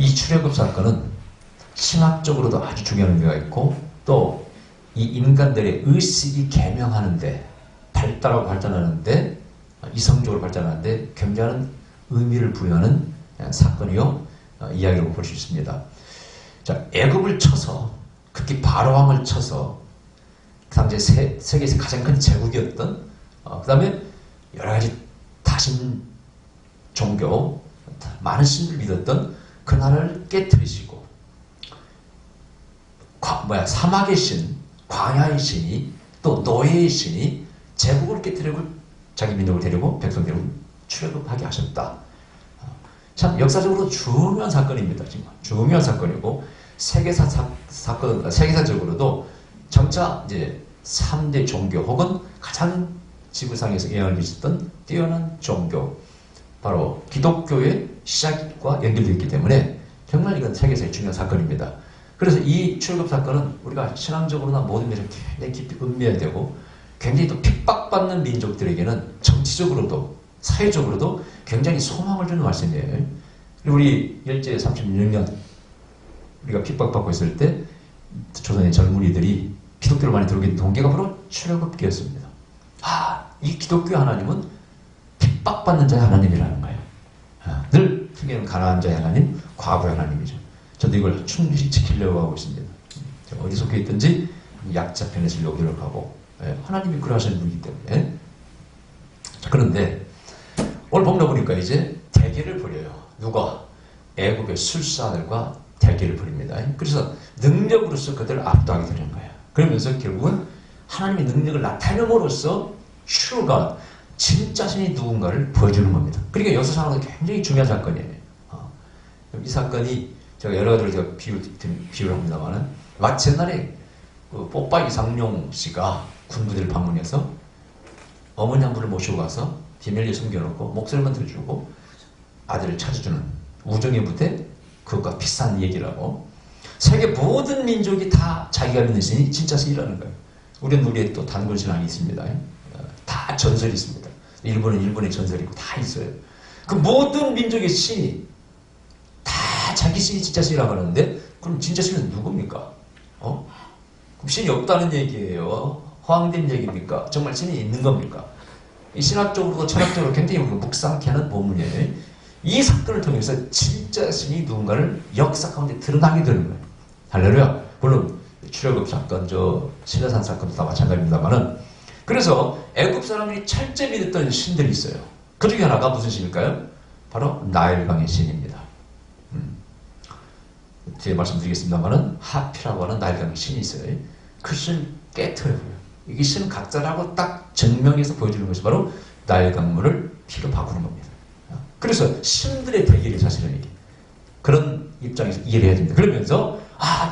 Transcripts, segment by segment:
이 출애굽 사건은 신학적으로도 아주 중요한 의미가 있고 또 이 인간들의 의식이 개명하는데 발달하고 발전하는데 이성적으로 발전하는데 굉장한 의미를 부여하는 사건이요 이야기라고 볼 수 있습니다. 자, 애굽을 쳐서 특히 바로왕을 쳐서 당시 세계에서 가장 큰 제국이었던 그 다음에 여러 가지 다신 종교 많은 신들을 믿었던 그 나라를 깨뜨리시고 사막의 신, 광야의 신이 또 노예의 신이 제국을 깨뜨리고 자기 민족을 데리고 백성들을 출애굽하게 하셨다. 참 역사적으로 중요한 사건입니다. 정말 중요한 사건이고 세계사적으로도 정차 이제 3대 종교 혹은 가장 지구상에서 영향을 미쳤던 뛰어난 종교 바로 기독교의 시작과 연결되어 있기 때문에 정말 이건 세계사의 중요한 사건입니다. 그래서 이 출애굽 사건은 우리가 신앙적으로나 모든 면에서 굉장히 깊이 음미되고 굉장히 또 핍박받는 민족들에게는 정치적으로도 사회적으로도 굉장히 소망을 주는 말씀이에요. 우리 일제 36년 우리가 핍박받고 있을 때 조선의 젊은이들이 기독교를 많이 들어오게 된 동기가 바로 출애굽기였습니다. 이 기독교 하나님은 핍박받는 자의 하나님이라는 거예요. 늘 특이한 가난한 자의 하나님, 과부의 하나님이죠. 저도 이걸 충실히 지키려고 하고 있습니다. 어디 속해 있든지 약자 편에 서려고 노력하고 하나님이 그러하시는 분이기 때문에. 자, 그런데 오늘 본문에 보니까 이제 대결을 벌여요. 누가? 애국의 술사들과 대결을 벌입니다. 그래서 능력으로서 그들을 압도하게 되는 거예요. 그러면서 결국은 하나님의 능력을 나타냄으로써 true가 진짜 신이 누군가를 보여주는 겁니다. 그러니까 역사상으로 굉장히 중요한 사건이에요. 이 사건이 제가 여러 가지로 제가 비유를 합니다만은 마치 옛날에 그 뽀빠 이상용 씨가 군부대를 방문해서 어머니 한 분을 모시고 가서 비밀리에 숨겨놓고 목소리만 들어주고 아들을 찾아주는 우정의 부대, 그것과 비슷한 얘기라고. 세계 모든 민족이 다 자기가 믿는 신이 진짜 신이라는 거예요. 우리의 또 단군 신앙이 있습니다. 다 전설이 있습니다. 일본은 일본의 전설이고 다 있어요. 그 모든 민족의 신이 다 자기 신이 진짜 신이라고 하는데 그럼 진짜 신은 누굽니까? 그럼 신이 없다는 얘기예요? 허황된 얘기입니까? 정말 신이 있는 겁니까? 이 신학적으로도 철학적으로 굉장히 묵상케 하는 본문이에요. 이 사건을 통해서 진짜 신이 누군가를 역사 가운데 드러나게 되는 거예요. 할렐루야. 물론 출애굽 사건, 신라산 사건도 다 마찬가지입니다만은 그래서 애굽 사람들이 철저히 믿었던 신들이 있어요. 그 중에 하나가 무슨 신일까요? 바로 나일강의 신입니다. 뒤에 말씀드리겠습니다만은 하피라고 하는 나일강의 신이 있어요. 그 신을 깨트려요. 이 신은 각자라고 딱 증명해서 보여주는 것이 바로 나일강물을 피로 바꾸는 겁니다. 그래서 신들의 대결이 사실은 이게 그런 입장에서 이해를 해야 됩니다. 그러면서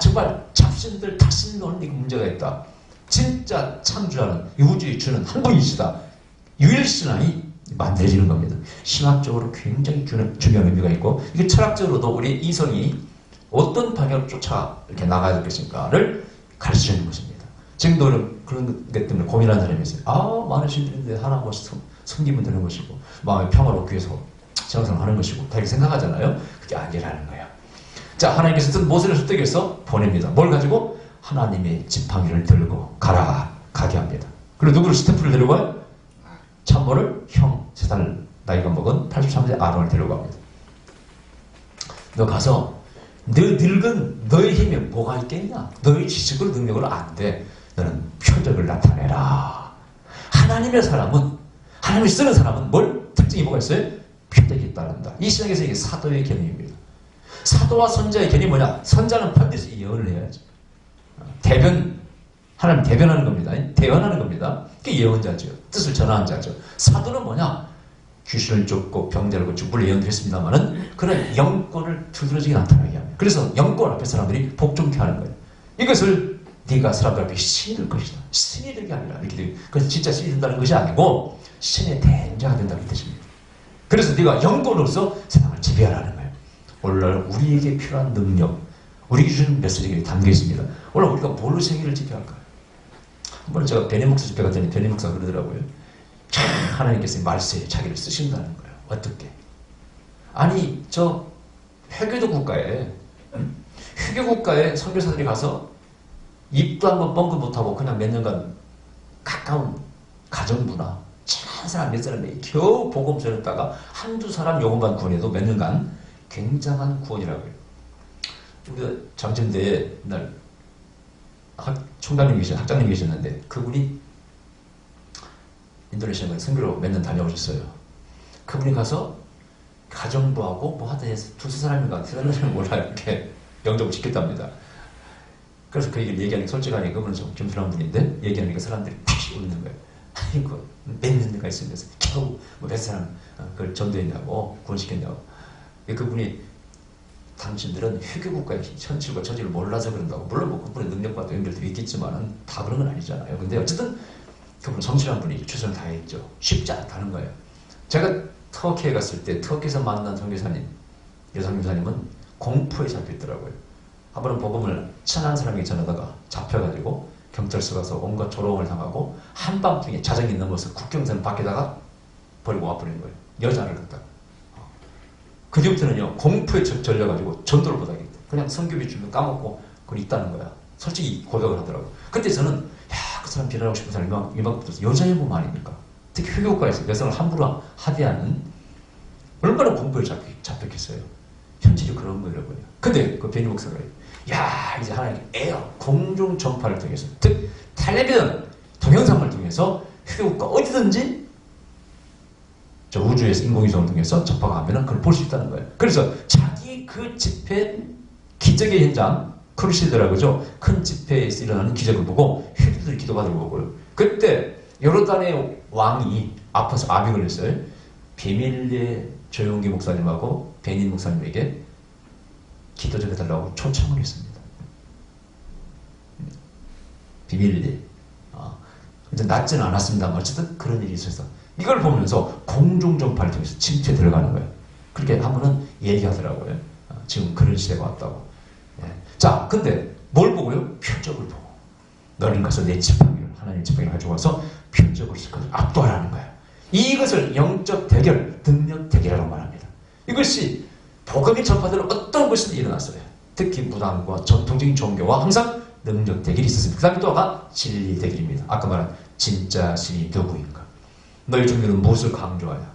정말 잡신들 다신 논리가 문제가 있다. 진짜 창조하는 우주의 주는 한 분이시다. 유일신앙이 만들어지는 겁니다. 신학적으로 굉장히 중요한 의미가 있고 이게 철학적으로도 우리 이성이 어떤 방향으로 쫓아 이렇게 나가야 되겠습니까를 가르쳐주는 것입니다. 지금도 그런 것 때문에 고민하는 사람이 있어요. 많은 신들인데 하나 숨기면 되는 것이고 마음의 평화를 얻기 위해서 생각하는 것이고 다 이렇게 생각하잖아요. 그게 아니라는 거예요. 자, 하나님께서 모세를 설득해서 보냅니다. 뭘 가지고? 하나님의 지팡이를 들고 가게 합니다. 그리고 누구를 스태프를 데려가요? 참모를 형 3살 나이가 먹은 83세 아론을 데려갑니다. 너 가서 너 늙은 너의 힘에 뭐가 있겠냐? 너의 지식으로 능력으로 안 돼. 너는 표적을 나타내라. 하나님의 쓰는 사람은 뭘? 특징이 뭐가 있어요? 표적이 따른다. 이 시장에서 이게 사도의 개념입니다. 사도와 선자의 개념이 뭐냐? 선자는 반드시 예언을 해야지. 하나님 대변하는 겁니다. 대언하는 겁니다. 그게 예언자죠. 뜻을 전하는 자죠. 사도는 뭐냐? 귀신을 쫓고 병자를 고치고 물론 예언도 했습니다만은 그런 영권을 두드러지게 나타나게 합니다. 그래서 영권 앞에 사람들이 복종케 하는 거예요. 이것을 네가 사람들 앞에 신이 될 것이다. 신이 되게 아니라 이렇게 그래서 진짜 신이 된다는 것이 아니고 신의 대행자가 된다는 뜻입니다. 그래서 네가 영권으로서 세상을 지배하라는 거예요. 오늘날 우리에게 필요한 능력, 우리에게 주는 메시지가 담겨 있습니다. 오늘 우리가 뭘로 세계를 지배할까요? 한 번은 제가 베네목사 집회 갔더니 베네목사가 그러더라고요. 하나님께서 말세에 자기를 쓰신다는 거예요. 어떻게? 아니 회교도 국가에, 회교 국가에 선교사들이 가서 입도 한번 뻥긋 못하고 그냥 몇 년간 가까운 가정부나 친한 사람 몇 사람이 겨우 복음 전했다가 한두 사람 요금만 구원해도 몇 년간 굉장한 구원이라고 해요. 우리가 장천대에 날 총장님 학장님 계셨는데 그분이 인도네시아에 선교로 몇 년 다녀오셨어요. 그분이 가서 가정부하고 뭐 하여튼 두세 사람인가 세 사람인가 몰라 이렇게 영접을 시켰답니다. 그래서 그 얘기를 얘기하니까 솔직하니 그분은 좀 겸손한 분인데 얘기하니까 사람들이 다시 웃는 거예요. 아이고 몇 년가 있으면서 겨우 뭐 몇 사람 그걸 전도했냐고 구원시켰냐고. 그분이 당신들은 회교국가의 현실과 저질을 몰라서 그런다고. 물론 뭐 그분의 능력과도 연결되어 있겠지만은 다 그런 건 아니잖아요. 근데 어쨌든 그분은 성실한 분이 최선을 다했죠. 쉽지 않다는 거예요. 제가 터키에 갔을 때 터키에서 만난 선교사님, 여성 교사님은 공포에 잡혀있더라고요. 한 번은 복음을 친한 사람에게 전하다가 잡혀가지고 경찰서 가서 온갖 조롱을 당하고 한밤중에 자정이 넘어서 국경선 밖에다가 버리고 와버린 거예요. 여자를 갖다가. 그 뒤부터는요 공포에 절려가지고 전도를 못하겠다. 그냥 성교비 주면 까먹고 그걸 있다는 거야. 솔직히 고백을 하더라고. 그때 저는 야, 그 사람 비난하고 싶은 사람이 이만큼 여자의 몸 아닙니까? 특히 회교국가에서 여성을 함부로 하대하는 얼마나 공포에 잡혔겠어요. 현실이 그런 거라고요. 근데 그 베니 목사가 야 이제 하나님 에어 공중 전파를 통해서 즉 텔레비전 동영상을 통해서 회교국가 어디든지 저 우주에서 인공위성을 통해서 전파가 하면 그걸 볼 수 있다는 거예요. 그래서 자기 그 집회 기적의 현장 크루시드라고죠. 큰 집회에서 일어나는 기적을 보고 회교들이 기도받을 거고요. 그때 요르단의 왕이 아파서 암이 걸렸어요. 비밀리에 조용기 목사님하고 베닌 목사님에게 기도 좀 해달라고 초청을 했습니다. 비밀리에. 근데 낫지는 않았습니다만 어쨌든 그런 일이 있어서 이걸 보면서 공중전파를 통해서 침투에 들어가는 거예요. 그렇게 한 번은 얘기하더라고요. 지금 그런 시대가 왔다고. 예. 자, 근데 뭘 보고요? 표적을 보고. 너는 가서 내 지팡이를 하나님의 지팡이를 가지고 와서 표적을 압도하라는 거예요. 이것을 영적 대결, 능력 대결이라고 말합니다. 이것이 복음이 전파되는 어떤 곳에서 일어났어요. 특히 무당과 전통적인 종교와 항상 능력 대결이 있었습니다. 그 다음에 또 하나 진리 대결입니다. 아까 말한 진짜 신이 누구인가. 너희 종교는 무엇을 강조하냐?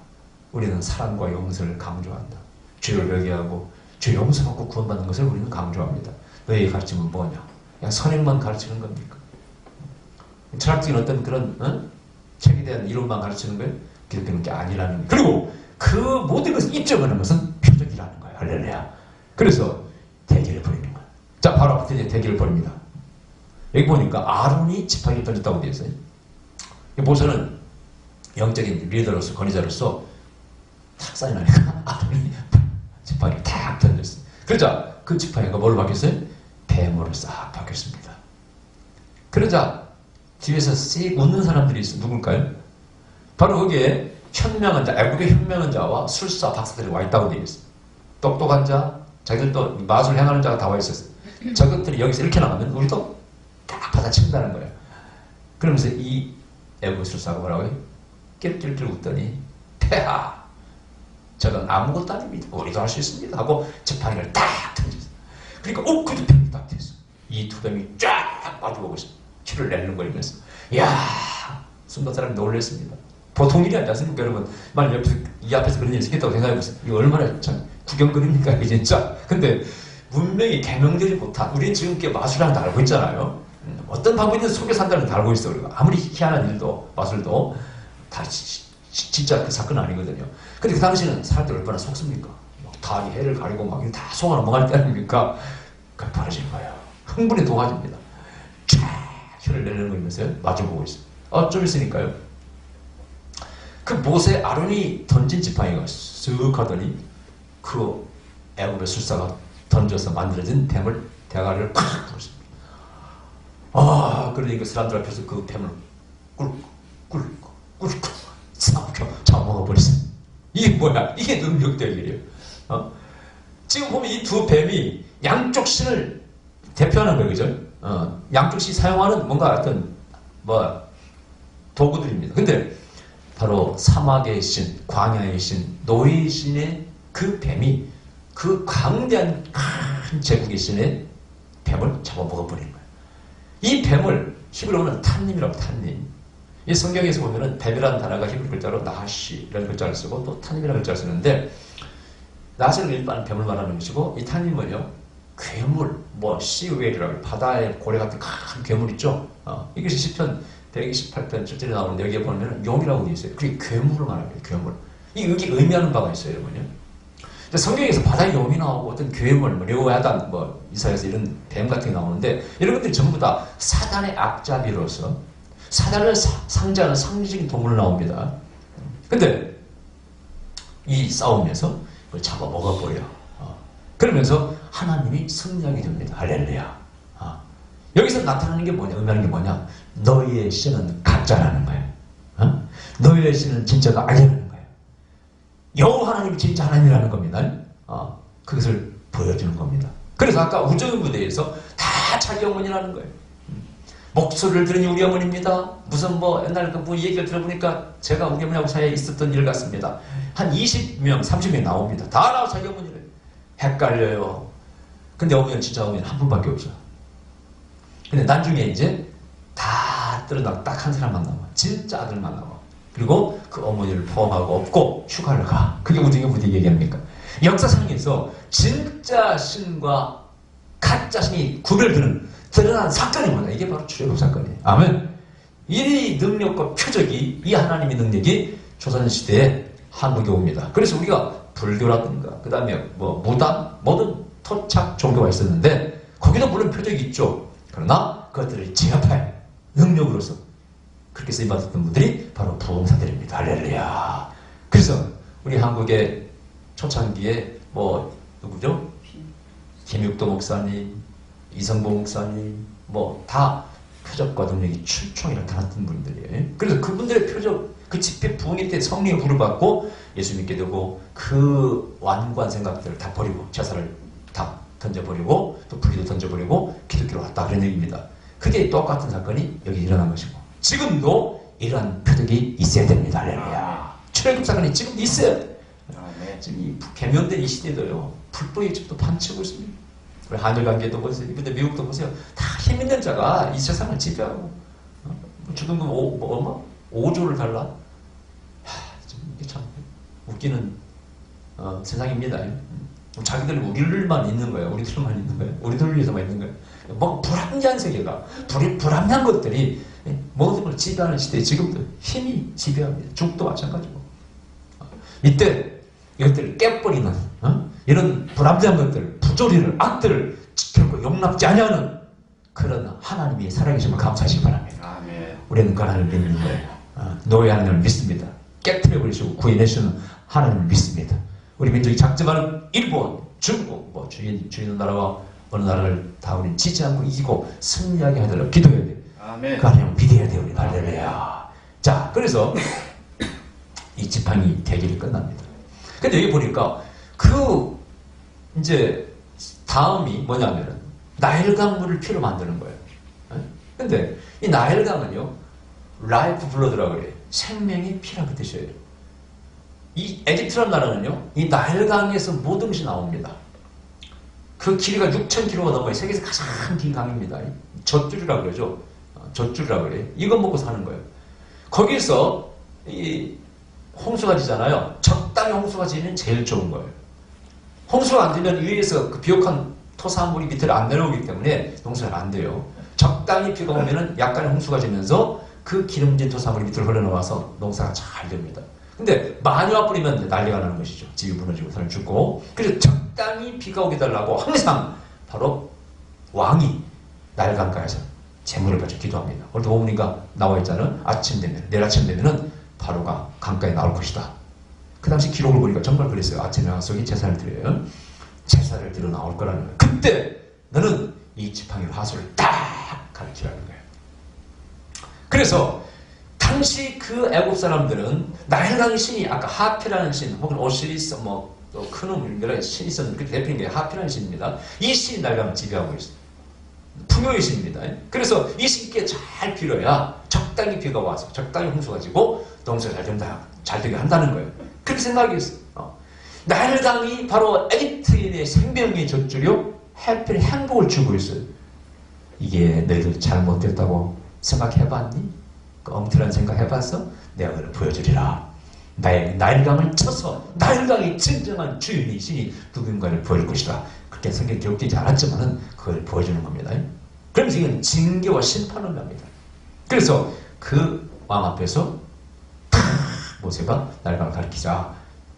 우리는 사랑과 용서를 강조한다. 죄를 회개하고 죄 용서받고 구원받는 것을 우리는 강조합니다. 너희의 가르침은 뭐냐? 그냥 선행만 가르치는 겁니까? 철학적인 어떤 그런 책에 대한 이론만 가르치는 거예요? 기독교는 게 아니라는 거예요. 그리고 그 모든 것을 입증하는 것은 표적이라는 거예요. 할렐루야. 그래서 대결을 벌이는 거예요. 자, 바로 앞에 대결을 벌입니다. 여기 보니까 아론이 지팡이를 던졌다고 되어 있어요. 모세는 영적인 리더로서 권위자로서 탁 사인 하니까 아론이 지팡이를 탁 던졌어요. 그러자 그 지팡이가 뭘로 바뀌었어요? 뱀으로 싹 바뀌었습니다. 그러자 뒤에서 씩 웃는 사람들이 있어요. 누굴까요? 바로 거기에 현명한 자, 애국의 현명한 자와 술사, 박사들이 와 있다고 되어 있어요. 똑똑한 자, 자기들도 마술 행하는 자가 다 와 있었어요. 저것들이 여기서 이렇게 나가면 우리도 딱 받아친다는 거예요. 그러면서 이 애국의 술사가 뭐라고 해요? 낄낄낄 웃더니 폐하! 저건 아무것도 아닙니다. 우리도 할 수 있습니다. 하고 지팡이를 딱 던졌어요. 그러니까 그도 뱀이 딱 됐어요. 이 두 뱀이 쫙 마주보고 있어요. 피를 낼름거리면서. 이야! 순간 사람이 놀랐습니다. 보통 일이 아니지 않습니까, 여러분? 만약 이 앞에서 그런 일이 생겼다고 생각해보세요. 이거 얼마나 참 구경거리입니까, 이게 진짜. 근데 문명이 개명되지 못한, 우리는 지금 마술이라는 거 알고 있잖아요. 어떤 방법이든 속여서 한다는 걸 알고 있어, 우리가. 아무리 희한한 일도, 마술도 다 진짜 그 사건은 아니거든요. 근데 그 당시에는 사람들이 얼마나 속습니까? 다 해를 가리고 막 다 속아 넘어갈 때 아닙니까? 그게 벌어진 거예요. 흥분에 동화집니다. 쫙 혀를 내려놓으면서 마주보고 있어요. 좀 있으니까요. 그 모세 아론이 던진 지팡이가 쓱 하더니 그 애굽의 술사가 던져서 만들어진 뱀을 대가리를 콱 부었습니다. 그러니 그 사람들 앞에서 그 뱀을 꿀꺽 잡아먹어버렸어요. 이게 뭐야? 이게 능력 대결이에요. 지금 보면 이 두 뱀이 양쪽 신을 대표하는 거예요. 그죠? 양쪽 신 사용하는 뭔가 어떤 도구들입니다. 근데 바로 사막의 신, 광야의 신, 노예의 신의 그 뱀이 그 광대한 큰 제국의 신의 뱀을 잡아먹어버린 거예요. 이 뱀을 히브리어는 탄님이라고 탄님. 이 성경에서 보면은 뱀이라는 단어가 히브리 글자로 나하시라는 글자를 쓰고 또 탄님이라는 글자를 쓰는데 나시는 일반 뱀을 말하는 것이고 이 탄님은요 괴물, 뭐 시웨이라고 바다의 고래 같은 큰 괴물 있죠. 이것이 시편 128편 7절에 나오는데 여기에 보면 용이라고 되어 있어요. 그게 괴물을 말합니다. 괴물. 이게 의미하는 바가 있어요, 여러분요. 성경에서 바다의 용이 나오고 어떤 괴물, 뭐 려야단, 뭐 이사야서 이런 뱀 같은 게 나오는데 이런 것들이 전부 다 사단의 앞잡이로서 사단을 상징하는 상징적인 동물로 나옵니다. 근데 이 싸움에서 그걸 잡아먹어버려. 그러면서 하나님이 승리하게 됩니다. 할렐루야. 여기서 나타나는 게 뭐냐, 의미하는 게 뭐냐, 너희의 신은 가짜라는 거예요. 너희의 신은 진짜가 아니라는 거예요. 여호와 하나님이 진짜 하나님이라는 겁니다. 그것을 보여주는 겁니다. 그래서 아까 우정의 무대에서 다 자기 어머니라는 거예요. 목소리를 들으니 우리 어머니입니다. 무슨 뭐 옛날 그 얘기를 들어보니까 제가 우리 어머니하고 사이에 있었던 일 같습니다. 한 20명, 30명 나옵니다. 다 나와 자기 어머니를. 헷갈려요. 근데 어머니는 진짜 어머니는 한 분밖에 없어요. 근데 나중에 이제 다 떨어나고 딱 한 사람만 남아. 진짜 아들만 남아. 그리고 그 어머니를 포함하고 없고 휴가를 가. 그게 우정의 무대 얘기합니까? 역사상에서 진짜 신과 가짜 신이 구별되는 드러난 사건이 뭐냐? 이게 바로 출애굽 사건이에요. 아멘. 이 능력과 표적이, 이 하나님의 능력이 조선시대에 한국에 옵니다. 그래서 우리가 불교라든가 그 다음에 뭐 무당, 모든 토착 종교가 있었는데 거기도 물론 표적이 있죠. 그러나 그것들을 제압할 능력으로서 그렇게 쓰임받았던 분들이 바로 부흥사들입니다. 할렐루야. 그래서 우리 한국의 초창기에 뭐 누구죠? 김육도 목사님, 이성보 목사님, 뭐 다 표적과 능력이 출중히 나타났던 분들이에요. 그래서 그분들의 표적, 그 집회 부흥일 때 성령의 불을 받고 예수 믿게 되고 그 완고한 생각들을 다 버리고 제사를 다 던져버리고 또 불리도 던져버리고 기독교로 왔다 그런 얘기입니다. 그게 똑같은 사건이 여기 일어난 것이고 지금도 이러한 표적이 있어야 됩니다. 할렐루야. 출애굽 사건이 지금도 있어야 돼. 지금 이 개면된 이 시대도요 불법의 집도 판치고 있습니다. 우리 한일 관계도 보세요. 근데 미국도 보세요. 다 힘있는 자가 이 세상을 지배하고 주둔금 5조를 달라. 이게 참 웃기는 세상입니다. 자기들 우리들만 있는 거예요. 우리들만 있는 거예요. 우리들을 위해서만 있는 거예요. 뭐 불합리한 세계가 불합리한 것들이 모든 걸 지배하는 시대에 지금도 힘이 지배합니다. 중국도 마찬가지고. 이때 이것들을 깨버리는 이런 불합리한 것들, 부조리를, 악들을 결코 용납지 않냐는 그런 하나님이 살아계심을 감사하시기 바랍니다. 아멘. 우리는 그 하나님을 믿는 거예요. 노예 하나님을 믿습니다. 깨트려버리시고 구해내시는 하나님을 믿습니다. 우리 민족이 작정하는 일본, 중국, 뭐 주인 나라와 어느 나라를 다 우리 지지 않고 이기고 승리하게 하도록 기도해야 돼요. 아멘. 그 하나님을 믿어야 돼요. 우리 할렐루야. 자, 그래서 이 지팡이 대결이 끝납니다. 근데 여기 보니까 이제 다음이 뭐냐면은 나일강물을 피로 만드는 거예요. 근데 이 나일강은요 라이프 블러드라고 그래요. 생명의 피라고 뜻이에요. 이 에집트라는 나라는요 이 나일강에서 모든 것이 나옵니다. 그 길이가 6,000km가 넘어요. 세계에서 가장 긴 강입니다. 젖줄이라고 그러죠. 젖줄이라고 그래요. 이거 먹고 사는 거예요. 거기서 이 홍수가 지잖아요. 적당히 홍수가 지면 제일 좋은 거예요. 홍수가 안 되면 위에서 그 비옥한 토사물이 밑으로 안 내려오기 때문에 농사가 안 돼요. 적당히 비가 오면은 약간의 홍수가 지면서 그 기름진 토사물이 밑으로 흘러나와서 농사가 잘 됩니다. 근데 많이 와버리면 난리가 나는 것이죠. 집이 무너지고 사람이 죽고. 그래서 적당히 비가 오게 달라고 항상 바로 왕이 나일강가에서 제물을 바쳐 기도합니다. 오늘도 보니까 나와 있잖아요. 아침 되면, 내일 아침 되면은 바로가 강가에 나올 것이다. 그 당시 기록을 보니까 정말 그랬어요. 아침에 약속이 제사를 드려요. 제사를 드려 나올 거라는 거예요. 그때 너는 이 지팡이로 하수를 딱 가르치라는 거예요. 그래서 당시 그 애국 사람들은 나일강의 신이 아까 하피라는 신 혹은 오시리스 크눔 여러 신이 있었는데 그 대표인 게 하피라는 신입니다. 이 신이 나일강을 지배하고 있어요. 풍요의 신입니다. 그래서 이 신께 잘 빌어야 적당히 비가 와서 적당히 홍수가 지고 농사가 잘 되게 한다는 거예요. 그렇게 생각했어요. 나일강이 바로 에기트인의 생명의 젖줄이요 해필 행복을 주고 있어요. 이게 너희들 잘못됐다고 생각해봤니? 그 엉뚱한 생각 해봤어? 내가 그걸 보여주리라. 나의 나일강을 쳐서 나일강이 진정한 주인이 신이 누군가를 보여줄 것이다. 그렇게 성경에 기록되지 않았지만은 그걸 보여주는 겁니다. 그러면서 이건 징계와 심판을 합니다. 그래서 그 왕 앞에서 모세가 나일강을 가리키자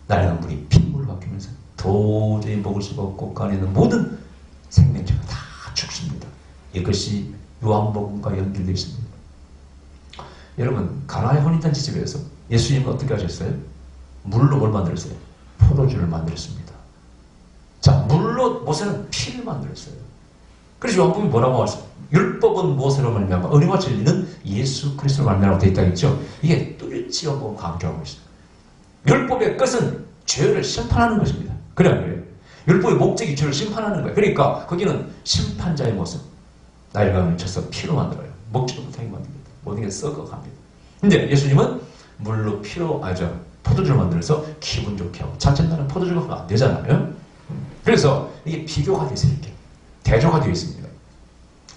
나일강 물이 핏물로 바뀌면서 도저히 먹을 수가 없고 그 안에 있는 모든 생명체가 다 죽습니다. 이것이 요한복음과 연결되어 있습니다. 여러분 가나의 혼인잔치집에서 예수님은 어떻게 하셨어요? 물로 뭘 만들었어요? 포도주를 만들었습니다. 자, 물로 모세는 피를 만들었어요. 그래서 요한복음이 뭐라고 하셨어요? 율법은 모세로 말미암아 의와 진리는 예수 그리스도로 말미암아 되어 있다겠죠. 이게 뚜렷이 요한복음 강조하고 있어요. 율법의 끝은 죄를 심판하는 것입니다. 그래 안 그래요? 율법의 목적이 죄를 심판하는 거예요. 그러니까 거기는 심판자의 모습. 나일강을 쳐서 피로 만들어요. 먹지도 못하게 만듭니다. 모든 게 썩어갑니다. 근데 예수님은 물로 피로 포도주를 만들어서 기분 좋게 하고 잔잔한 포도주가 하면 안 되잖아요. 그래서 이게 비교가 돼서 이렇게 대조가 되어 있습니다.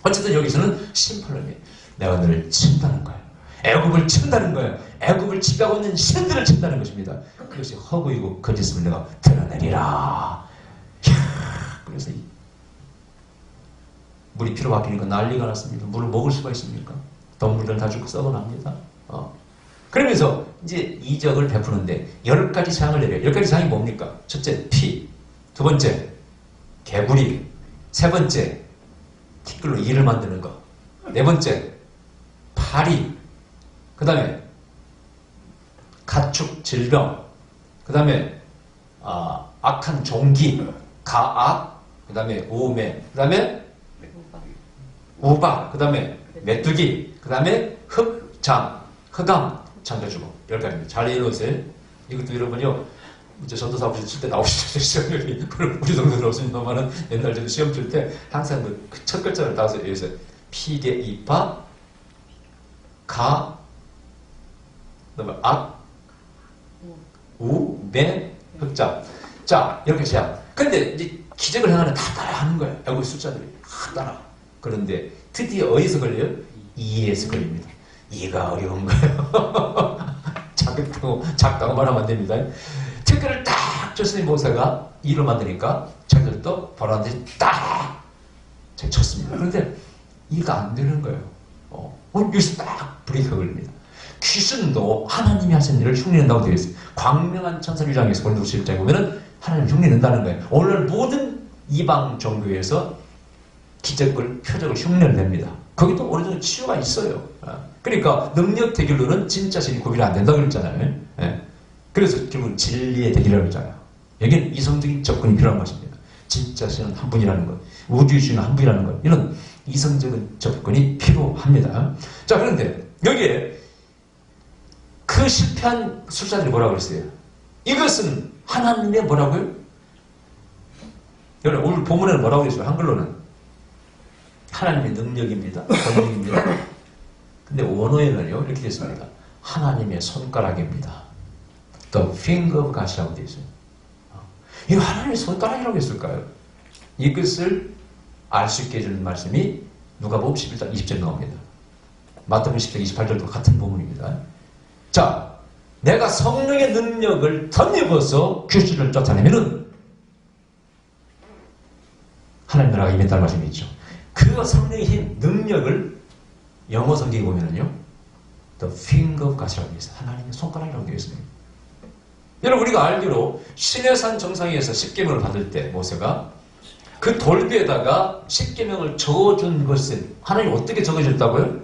어쨌든 여기서는 심판을 해. 내가 너를 친다는 거예요. 애굽을 친다는 거예요. 애굽을 지배하고 있는 신들을 친다는 것입니다. 그것이 허구이고 거짓을 내가 드러내리라. 그래서 물이 피로 바뀌니까 난리가 났습니다. 물을 먹을 수가 있습니까? 동물들은 다 죽고 썩어납니다. 그러면서 이제 이적을 베푸는데 10가지 사항을 내려요. 10가지 사항이 뭡니까? 첫째, 피. 두 번째, 개구리. 세 번째, 티끌로 이를 만드는 거. 네 번째, 파리. 그 다음에 가축, 질병. 그 다음에 악한 종기, 가악. 그 다음에 우매. 그 다음에 우박. 그 다음에 메뚜기. 그 다음에 흑장, 흑암, 창조주고 10가지입니다. 잘 이해놓으세요. 이것도 여러분요, 이제 전도사 아버지 칠 때 나오시죠. 우리 동네는 없습니다만은 옛날 저도 시험 칠 때 항상 그 첫 글자를 따서 여기서 피계, 이파, 가, 그다음에 악, 우, 매, 흑자. 자, 이렇게 시작. 근데 이제 기적을 행하는 다 따라하는 거예요. 애국 숫자들이 다 따라. 그런데 드디어 어디서 걸려요? 이에서 걸립니다. 이가 어려운 거예요. 작다고 말하면 안 됩니다. 특별을 딱 쳤으니 모세가 이를 만드니까 자기들도 바로한테 딱 쳤습니다. 그런데 이가 안 되는 거예요. 여기서 딱 브레이크가 걸립니다. 귀신도 하나님이 하신 일을 흉내낸다고 되어 있어요. 광명한 천사유장에서 고린도서 7장에 보면은 하나님 흉내낸다는 거예요. 오늘 모든 이방 종교에서 기적을, 표적을 흉내를 냅니다. 거기도 어느 정도 치유가 있어요. 그러니까 능력 대결로는 진짜 신이 구별이 안 된다고 그랬잖아요. 그래서 결국 진리의 대결이라고 했잖아요. 여기는 이성적인 접근이 필요한 것입니다. 진짜 신은 한 분이라는 것, 우주의 주인은 한 분이라는 것, 이런 이성적인 접근이 필요합니다. 자, 그런데 여기에 그 실패한 술사들이 뭐라고 그랬어요? 이것은 하나님의 뭐라고요? 여러분, 오늘 본문에는 뭐라고 그랬어요? 한글로는 하나님의 능력입니다. 권능입니다. 근데 원어에는요, 이렇게 되어 있습니다. 하나님의 손가락입니다. The finger of God이라고 되어 있어요. 이거 하나님의 손가락이라고 했을까요? 이것을 알 수 있게 해주는 말씀이 누가복음 11장 20절에 나옵니다. 마태복음 10장 28절도 같은 부분입니다. 자, 내가 성령의 능력을 덧입어서 귀신을 쫓아내면은 하나님 나라가 임했다는 말씀이 있죠. 그 성령의 힘, 능력을 영어 성경에 보면은요, The finger of God이라고 되어 있어요. 하나님의 손가락이라고 되어 있습니다. 여러분, 우리가 알기로 시내산 정상에서 십계명을 받을 때 모세가 그 돌비에다가 십계명을 적어준 것은 하나님 어떻게 적어줬다고요?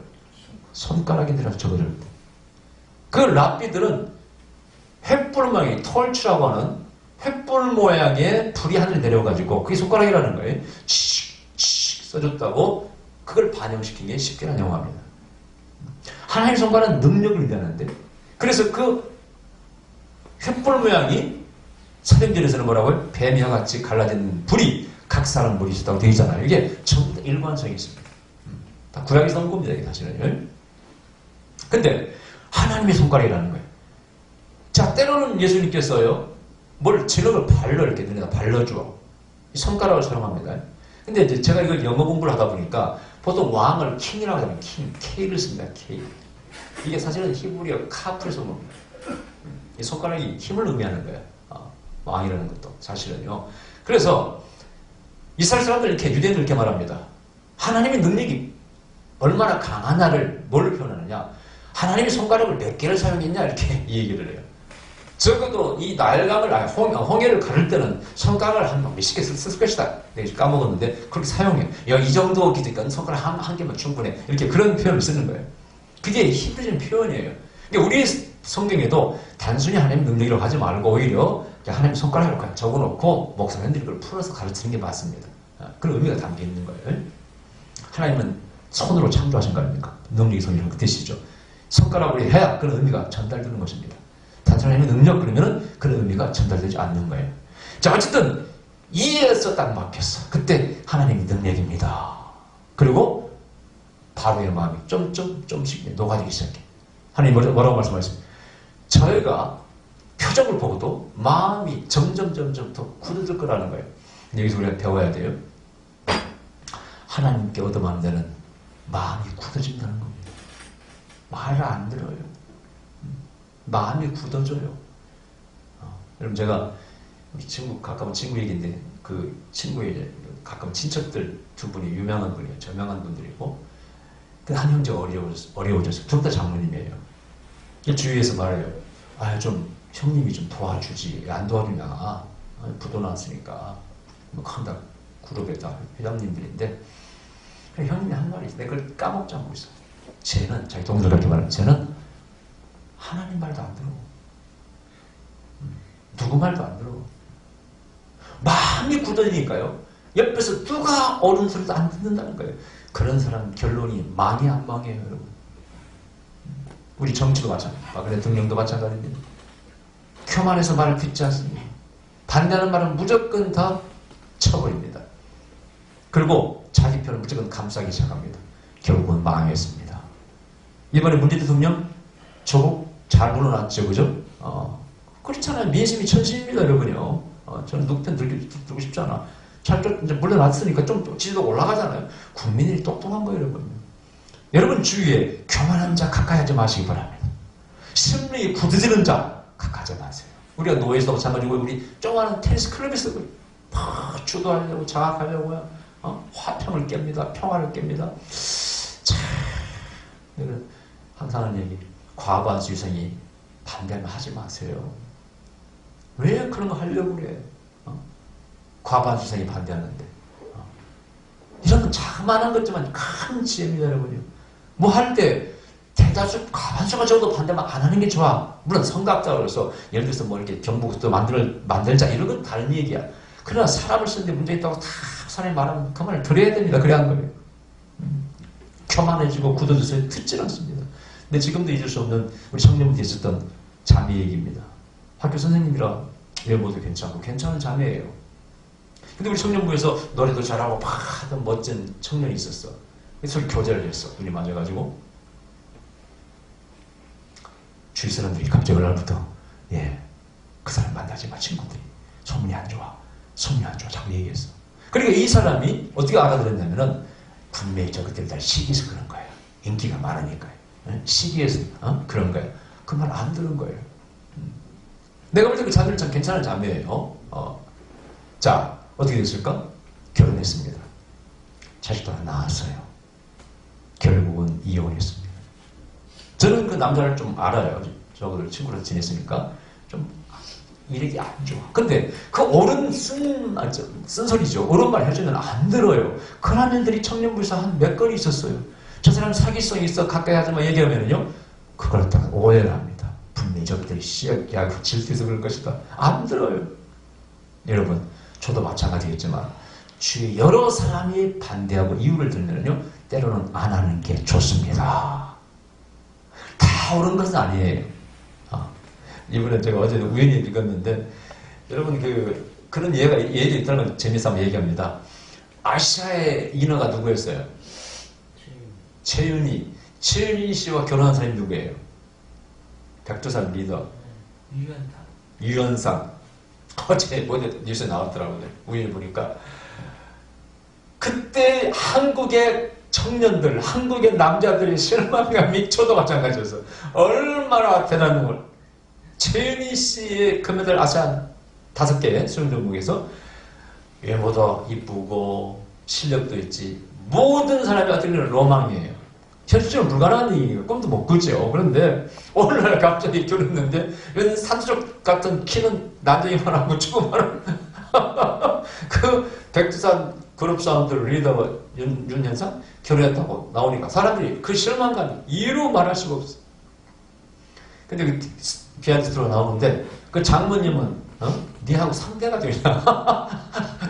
손가락에 들어서 적어줬다. 그 랍비들은 횃불 모양의 톨추라고 하는 횃불 모양의 불이 하늘에 내려가지고 그게 손가락이라는 거예요. 칙칙 써줬다고 그걸 반영시킨 게 십계라는 영화입니다. 하나님의 손가락은 능력을 의미하는데, 그래서 그 횃불 모양이 사도행전에서는 뭐라고요? 뱀이와 같이 갈라진 불이 각 사람 물이 있었다고 되어 있잖아요. 이게 전부 다 일관성이 있습니다. 다 구약에서 나온 겁니다. 이게 사실은. 근데 하나님의 손가락이라는 거예요. 자, 때로는 예수님께서요, 뭘 진흙을 발로 이렇게 눈에다 발라줘. 손가락을 사용합니다. 근데 이제 제가 이걸 영어 공부를 하다 보니까 보통 왕을 킹이라고 하면 킹, K를 씁니다. K. 이게 사실은 히브리어 카프에서 옵니다. 이 손가락이 힘을 의미하는 거예요. 왕이라는 것도 사실은요. 그래서 이스라엘 사람들 이렇게 유대인들 이렇게 말합니다. 하나님의 능력이 얼마나 강하나를 뭘 표현하느냐? 하나님이 손가락을 몇 개를 사용했냐 이렇게 이 얘기를 해요. 적어도 이 날강을 홍해를 가를 때는 손가락을 한 몇십 개 쓸 것이다. 내가 까먹었는데 그렇게 사용해. 야, 이 정도 기니까 손가락 한 개만 충분해. 이렇게 그런 표현을 쓰는 거예요. 그게 힘들어진 표현이에요. 그러니까 우리 성경에도 단순히 하나님의 능력이라고 하지 말고 오히려 하나님의 손가락을 그냥 적어놓고 목사님들이 그걸 풀어서 가르치는 게 맞습니다. 그런 의미가 담겨 있는 거예요. 하나님은 손으로 창조하신 거 아닙니까? 능력이 손이라는 그 뜻이죠. 손가락으로 해야 그런 의미가 전달되는 것입니다. 단순히 하나님의 능력 그러면은 그런 의미가 전달되지 않는 거예요. 자, 어쨌든 이해해서 딱 막혔어. 그때 하나님의 능력입니다. 그리고 바로의 마음이 좀씩 녹아지기 시작해. 하나님 뭐라고 말씀하셨습니까? 저희가 표정을 보고도 마음이 점점 더 굳어질 거라는 거예요. 여기서 우리가 배워야 돼요. 하나님께 얻어맞는 데는 마음이 굳어진다는 겁니다. 말을 안 들어요. 마음이 굳어져요. 여러분 제가 우리 친구 가까운 친구 얘기인데 그 친구의 가까운 친척들 두 분이 유명한 분이에요. 저명한 분들이고 그 한 형제가 어려워졌어요. 둘 다 장모님이에요. 주위에서 말해요. 좀 형님이 좀 도와주지. 안 도와주냐. 부도 났으니까. 다 그룹에다 회장님들인데 형님이 한 말이 있어요. 내가 그걸 까먹지 않고 있어요. 쟤는 자기 동생들 그렇게 말하면 쟤는 하나님 말도 안 들어. 누구 말도 안 들어. 마음이 굳어지니까요. 옆에서 누가 옳은 소리도 안 듣는다는 거예요. 그런 사람 결론이 망해 안 망해요, 여러분. 우리 정치도 마찬가지입니다. 박근혜 대통령도 마찬가지입니다. 교만해서 말을 듣지 않습니다. 반대하는 말은 무조건 다 쳐버립니다. 그리고 자기 편을 무조건 감싸기 시작합니다. 결국은 망했습니다. 이번에 문재인 대통령 조국 잘 물러났죠, 그죠? 그렇잖아요. 민심이 천심입니다, 여러분요. 저는 누구 편 들고 싶지 않아. 잘 이제 물러났으니까 좀 지지도 올라가잖아요. 국민들이 똑똑한 거예요, 여러분. 여러분 주위에 교만한 자 가까이 하지 마시기 바랍니다. 심리 굳어지는 자 가까이 하지 마세요. 우리가 노예에서도 마찬가지고 우리 조그마한 테니스 클럽에서 막 주도하려고 장악하려고요. 화평을 깹니다. 평화를 깹니다. 참, 항상 하는 얘기. 과거한 유생이 반대하면 하지 마세요. 왜 그런 거 하려고 그래? 과반 수생이 반대하는데. 이런 자그마한 것지만 큰 지혜입니다, 여러분요. 뭐 할 때 대다수 과반수가 적어도 반대만 안 하는 게 좋아. 물론 성각자로서 예를 들어서 뭐 이렇게 경북도 만들자 이런 건 다른 얘기야. 그러나 사람을 쓰는데 문제 있다고 다 사람이 말하면 그 말을 들어야 됩니다. 그래야 하는 거예요. 교만해지고 굳어져서 듣질 않습니다. 근데 지금도 잊을 수 없는 우리 청년분이 있었던 자매 얘기입니다. 학교 선생님이라 외모도 괜찮고 괜찮은 자매예요. 근데 우리 청년부에서 노래도 잘하고 막 하던 멋진 청년이 있었어. 그래서 교제를 했어. 눈이 맞아가지고. 주위 사람들이 갑자기 그날부터 그 사람 만나지 마, 친구들이. 소문이 안 좋아. 소문이 안 좋아. 자꾸 얘기했어. 그러니까 이 사람이 어떻게 알아들었냐면은 분명히 저 그때 날 시기해서 그런 거예요. 인기가 많으니까요. 시기해서 그런 거예요. 그 말 안 들은 거예요. 내가 볼 때 그 자매는 참 괜찮은 자매예요. 자, 어떻게 됐을까? 결혼했습니다. 자식도 하나 낳았어요. 결국은 이혼했습니다. 저는 그 남자를 좀 알아요. 저들 친구로 지냈으니까 좀 이력이 안 좋아. 근데 그 옳은 쓴소리죠. 옳은 말 해주면 안 들어요. 그런 일들이 청년부에서 한 몇 건이 있었어요. 저 사람 사기성이 있어 가까이 하지 마 얘기하면요. 그걸 갖다가 오해를 합니다. 분명히 저들이 씨앗 질투해서 그럴 것이다. 안 들어요. 여러분, 저도 마찬가지겠지만 주위에 여러 사람이 반대하고 이유를 들면요. 때로는 안 하는 게 좋습니다. 다 옳은 것은 아니에요. 이번에 제가 어제 우연히 읽었는데 여러분 그런 예가 있다는 걸 재미있어 한번 얘기합니다. 아시아의 인어가 누구였어요? 최윤희 씨와 결혼한 사람이 누구예요? 백두산 리더 유현상. 어제 뉴스에 나왔더라고요. 우연히 보니까. 그때 한국의 청년들, 한국의 남자들의 실망감이 저도 마찬가지였어. 얼마나 대단한 걸. 최은희 씨의 금메달 아시안 5개 수영 종목에서 외모도 이쁘고 실력도 있지. 모든 사람이 어떻게 보면 로망이에요. 현실적으로 불가능한 얘기예요. 꿈도 못 꾸죠. 그런데 오늘날 갑자기 결혼했는데 이런 산수족 같은 키는 남자이만 하고 조그마한 그 백두산 그룹 사람들 리더 윤현상 결혼했다고 나오니까 사람들이 그 실망감이 이루 말할 수가 없어. 근데 그 비하인드로 나오는데 그 장모님은 니하고 상대가 되냐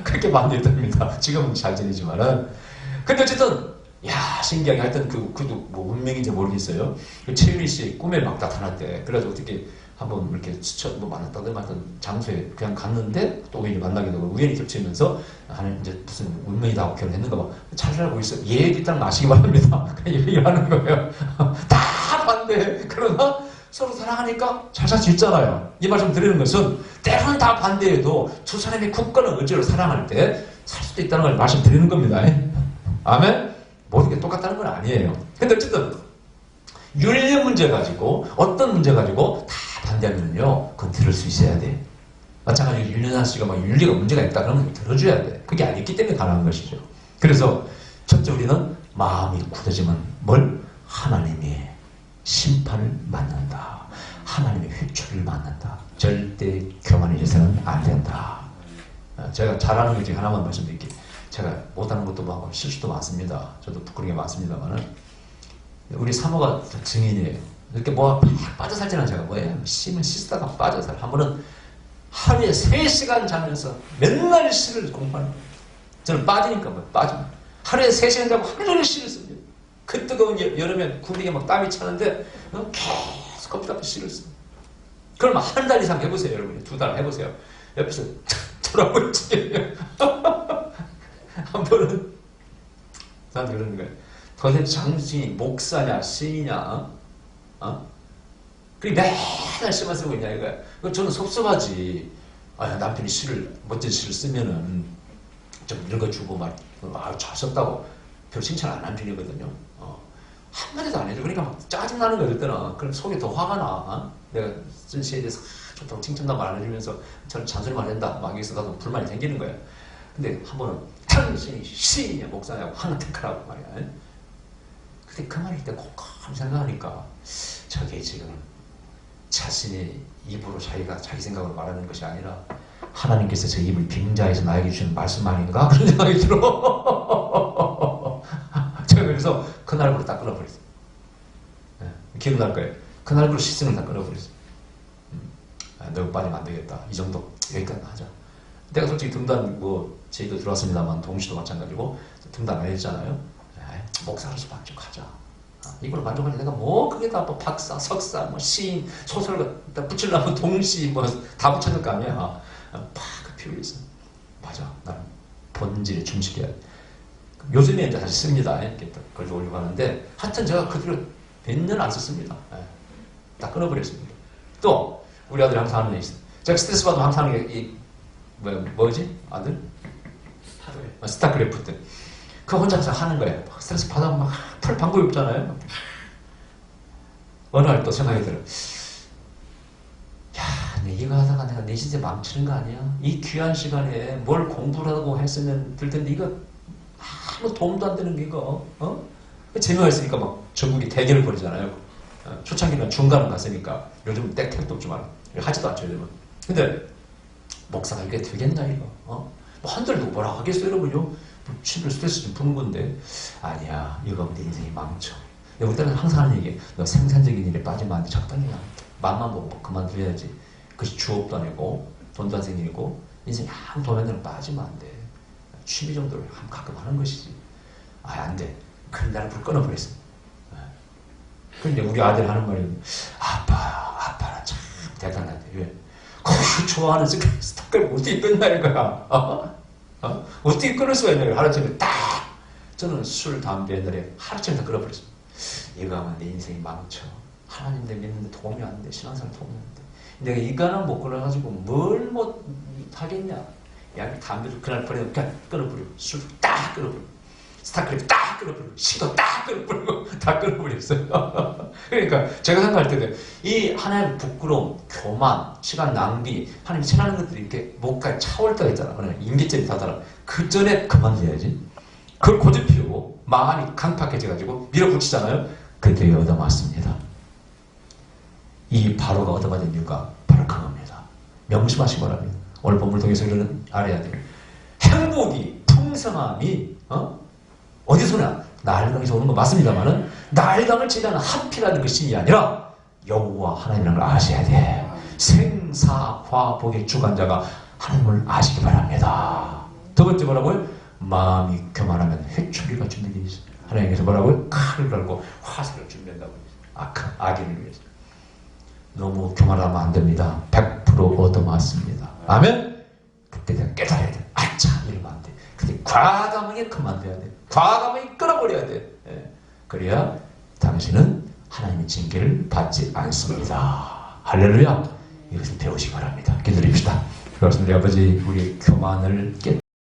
그렇게 반대했답니다. 지금은 잘 지내지만은. 근데 어쨌든 야 신기하게 하여튼 그도 뭐 운명인지 모르겠어요. 그 최유리 씨 꿈에 막 나타났대. 그래서 어떻게 한번 이렇게 스쳐 뭐 만났다든 하여튼 장소에 그냥 갔는데 또 우연히 만나게 되고 우연히 겹치면서 하는 이제 무슨 운명이다 하고 결혼했는가 봐. 잘 알고 있어. 얘기 딱 마시기 바랍니다. 그냥 얘기를 하는 거예요. 다 반대. 그러나 서로 사랑하니까 잘 살 수 있잖아요. 이 말씀 드리는 것은 때로는 다 반대해도 두 사람이 굳건한 의지로 사랑할 때 살 수도 있다는 걸 말씀드리는 겁니다. 아멘? 모든 게 똑같다는 건 아니에요. 근데 어쨌든 윤리 문제 가지고 어떤 문제 가지고 다 반대하면요 그건 들을 수 있어야 돼. 마찬가지로 윤현아 씨가 막 윤리가 문제가 있다 그러면 들어줘야 돼. 그게 아니기 때문에 가능한 것이죠. 그래서 첫째 우리는 마음이 굳어지면 뭘? 하나님의 심판을 맞는다. 하나님의 회초리를 맞는다. 절대 교만해져서는 안 된다. 제가 잘하는 것 중에 하나만 말씀드릴게요. 제가 못하는 것도 많고 실수도 많습니다. 저도 부끄러운 게 많습니다만 우리 사모가 증인이에요. 이렇게 뭐 빠져 살지는 제가 뭐예요? 심은 씻다가 빠져 살. 한 번은 하루에 3시간 자면서 맨날 시를 공부하는 거예요. 저는 빠지니까 뭐 빠집니다. 하루에 3시간 자고 하루 종일 시를 씁니다. 그 뜨거운 여름에 굴리게 막 땀이 차는데 계속 컴퓨터 앞에 시를 씁니다. 그럼 한 달 이상 해보세요, 여러분이. 2달 해보세요. 옆에서 돌아보지. 한 번은 나한테 그러는 거예요. 도대체 장신이 목사냐 시인이냐? 그게 맨날 시만 쓰고 있냐 이거야. 저는 섭섭하지. 남편이 멋진 시를 쓰면은 좀 읽어주고 막 잘 썼다고 별 칭찬 안 하는 편이거든요. 한마디도 안 해줘. 그러니까 막 짜증나는 거야 그때는. 그럼 속이 더 화가 나. 내가 쓴 시에 대해서 좋다고 칭찬도 말 안 해주면서 저는 잔소리만 한다. 막 여기서 나도 불만이 생기는 거야. 근데 한 번은 당신이 시인이냐 목사냐고 하나 택하라고 말이야. 근데 그 말일 때 곰곰이 생각하니까 저게 지금 자신의 입으로 자기가 자기 생각으로 말하는 것이 아니라 하나님께서 저 입을 빙자해서 나에게 주신 말씀 아닌가? 그런 생각이 들어. 제가 그래서 그날부로 딱 끊어버렸어요. 기억날 거예요. 그날부로 시승을 다 끊어버렸어요. 너 빠지면 안 되겠다. 이 정도 여기까지 하자. 내가 솔직히 등단 제의도 들어왔습니다만 동시도 마찬가지고 등단 안 했잖아요. 목사로서 만족하자. 이걸로 만족하지 내가 뭐 그게 다 뭐 박사, 석사, 뭐 시인, 소설가 다 붙이려면 동시 뭐 다 붙여줄 거 아니야. 팍 피우고 있어. 맞아. 난 본질에 충실해야 돼. 요즘에 이제 다시 씁니다. 이렇게 글 올리고 하는데 하여튼 제가 그 뒤로 몇 년 안 썼습니다. 다 끊어버렸습니다. 또 우리 아들이 항상 하는 얘기 있어요. 제가 스트레스 받으면 항상 하는 게 뭐지? 아들? 스타크래프트. 그거 혼자 하는 거예요. 스트레스 받으면 막 풀 방법이 없잖아요. 어느 날 또 생각이 들어요. 야, 이거 하다가 내가 내 인생 망치는 거 아니야? 이 귀한 시간에 뭘 공부를 하고 했으면 될 텐데 이거 아무 도움도 안 되는 게 이거 재미가 있으니까 막 전국이 대결을 벌이잖아요. 초창기는 중간은 갔으니까 요즘은 택도 없지만 하지도 않죠 요즘은. 근데 목사가 이게 되겠나 이거? 뭐 한들도 뭐라 하겠어요 여러분요? 친구 스트레스 좀 푸는 건데 아니야 이거 내 인생이 망쳐. 우리 때는 항상 하는 얘기 너 생산적인 일에 빠지면 안 돼. 적당히 맘만 보고 그만둬야지. 그것이 주업도 아니고 돈도 안 생기고 인생이 아무 도면으로 빠지면 안 돼. 취미 정도를 가끔 하는 것이지. 안 돼. 그럼 나를 불 끊어버렸어. 그런데 우리 아들 하는 말이 아빠는 참 대단하대. 왜? 그 좋아하는 스타크를 어떻게 끊나 이거야. 어떻게 끊을 수가 있냐. 하루쯤에 딱 저는 술, 담배 옛날에 하루쯤에 다 끊어버렸습니다. 이거 하면 내 인생이 망쳐. 하나님 내 믿는데 도움이 안 돼. 신앙생활 도움이 안 돼. 내가 이가는 못 끊어가지고 뭘 못 하겠냐. 야, 담배를 그날 버리면 그냥 끊어버리고, 술 딱 끊어버리고, 스타크래프 딱 끊어버리고, 시도 딱 끊어버리고, 다 끊어버렸어요. 그러니까 제가 생각할 때는 이 하나님의 부끄러움, 교만, 시간 낭비, 하나님이 싫어하는 것들이 이렇게 목까지 차올 때가 있잖아. 임기점이 다다라. 그 전에 그만둬야지. 그걸 고집 피우고 마음이 강팍해져가지고 밀어붙이잖아요. 그때 얻어맞습니다. 이 바로가 얻어맞은 이유가 바로 그겁니다. 명심하시기 바랍니다. 오늘 본문을 통해서 우리는 알아야 돼요. 행복이, 풍성함이 어디서나 나일강에서 오는 건 맞습니다만은 나일강을 지나는 한피라는 그 신이 아니라 여호와 하나님이라는 걸 아셔야 돼. 생사화복의 주관자가 하나님을 아시기 바랍니다. 두 번째 뭐라고요? 마음이 교만하면 회초리가 준비되어 있어요. 하나님께서 뭐라고요? 칼을 갈고 화살을 준비한다고 했어요. 악인을 위해서. 너무 교만하면 안 됩니다. 100% 얻어맞습니다. 아멘? 그때 내가 깨달아야 돼. 아차, 이러면 안 돼. 근데 과감하게 그만둬야 돼. 과감하게 끊어버려야 돼. 예. 그래야 당신은 하나님의 징계를 받지 않습니다. 할렐루야. 이것을 배우시기 바랍니다. 기도드립시다. 그렇습니다. 아버지, 우리 교만을 깨